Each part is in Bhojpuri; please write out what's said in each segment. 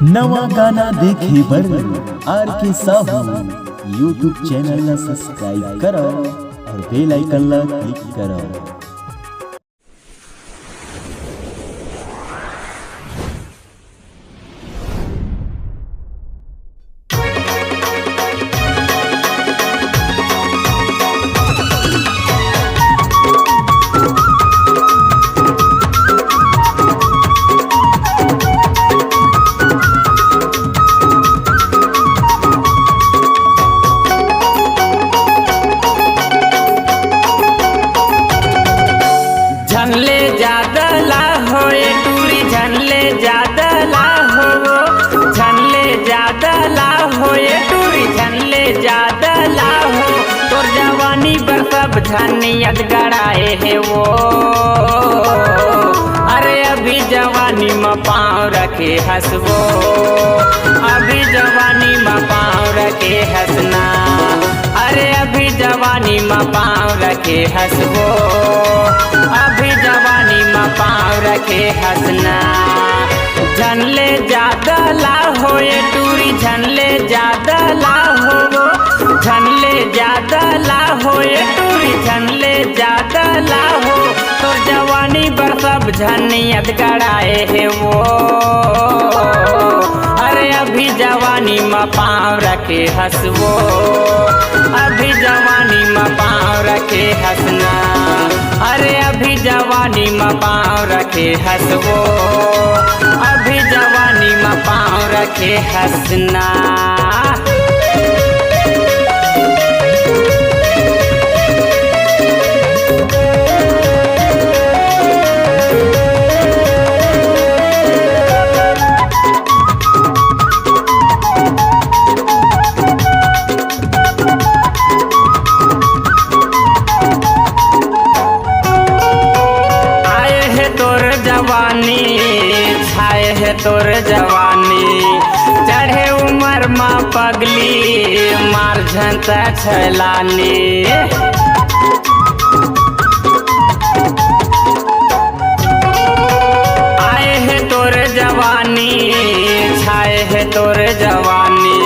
नवा गाना देखे बर आर के साहू यूट्यूब चैनल ला सब्सक्राइब करो और बेल आइकन ला क्लिक करो। झनले ज्यादा ला हो टूरी झनले ज्यादा ला हो झनले ज्यादा ला हो टूरी झनले ज्यादा ला हो तोर जवानी पर सब झनियत गड़ाए है वो। अरे अभी जवानी में पाँव रखे हंसवो, अभी जवानी में पाँव रखे हंसना। अरे अभी जवानी में पाँव रखे हंसवो, अभी जवानी में पाँव रखे हंसना। झनले ज्यादा ला हो टूरी झनले ज्यादा ला हो झनले ज्यादा ला हो टूरी झनले ज्यादा ला हो तो जवानी पर सब झनियत गड़ाए है वो। अरे अभी जवानी में पाँव रखे हंसवो, अभी जवानी में पाँव रखे हंसना। अरे अभी जवानी में पाँव रखे हंसवो, अभी जवानी में पाँव रखे हंसना। छाए है तोर जवानी चढ़े उमर माँ पगली मार झंता छलानी। आए है तोर जवानी छाए है तोर जवानी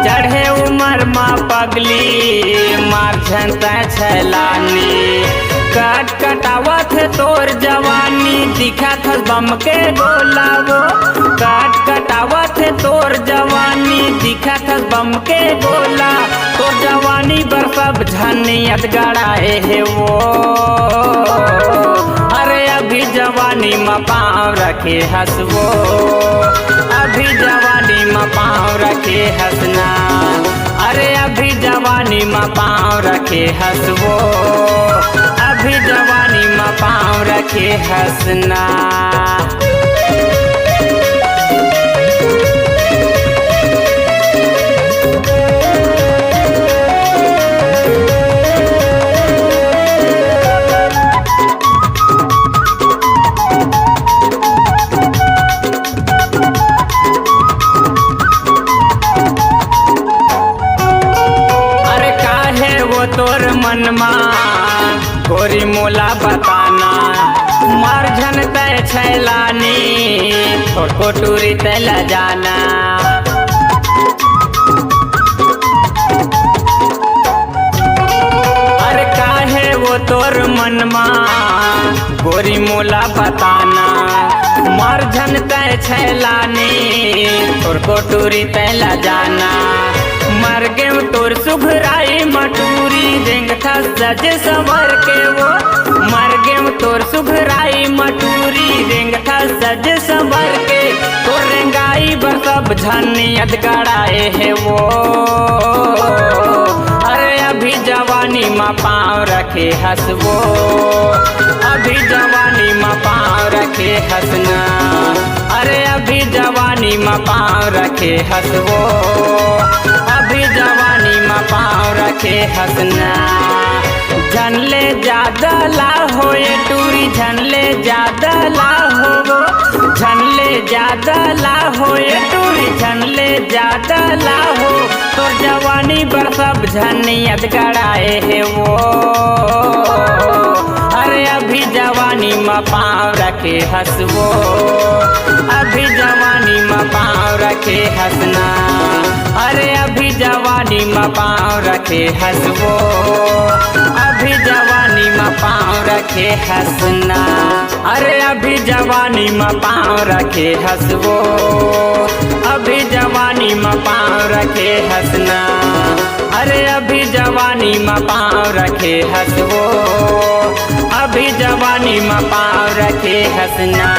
चढ़े उमर माँ पगली मार झंता छलानी। कट कटावत है तोर जवानी दिखा था बम के गोला वो। कट कटावत है तोर जवानी दिखा था बम के गोला तो जवानी पर सब झनियत गड़ाए है वो। अरे अभी जवानी में पाँव रखे हंसवो, अभी जवानी में पाँव रखे हंसना। अरे अभी जवानी में पाँव रखे हंसवो, अभी जवानी में पाँव रखे हंसना। अरे काहे वो तोर मनमा गोरी मोला बताना मार झन तय छैलानी छोट को टूरी तय जाना। अरे काहे वो तोर मनमा गोरी मोला बताना मार झन तय छैलानी छोट को टूरी तय जाना। मर गए तोर सुघराई मटूरी रेंग था सज संवर के वो। मर गए तोर सुघराई मटूरी रेंग था सज संवर के तो रेंगाई बर सब झनियत गड़ाए है वो। अरे अभी जवानी में पाँव रखे हंसवो, अभी जवानी में पाँव रखे हंसना। अरे अभी जवानी में पाँव रखे हंसवो, अभी जवानी में पाँव रखे हंसना। झनले ज्यादा ला हो टूरी झनले ज्यादा ला हो झनले ज्यादा ला हो टूरी झनले ज्यादा ला हो तो जवानी पर सब झनियत गड़ाए है वो। अरे अभी जवानी में पाँव रखे हंसवो, अभी जवानी में पाँव रखे हंसना। अरे अभी जवानी में पाँव रखे हंसबो, अभी जवानी में पाँव रखे हंसना। अरे अभी जवानी में पाँव रखे हंसबो, अभी जवानी में पाँव रखे हंसना। अरे अभी जवानी में पाँव रखे हंसबो, अभी जवानी में पाँव रखे हंसना।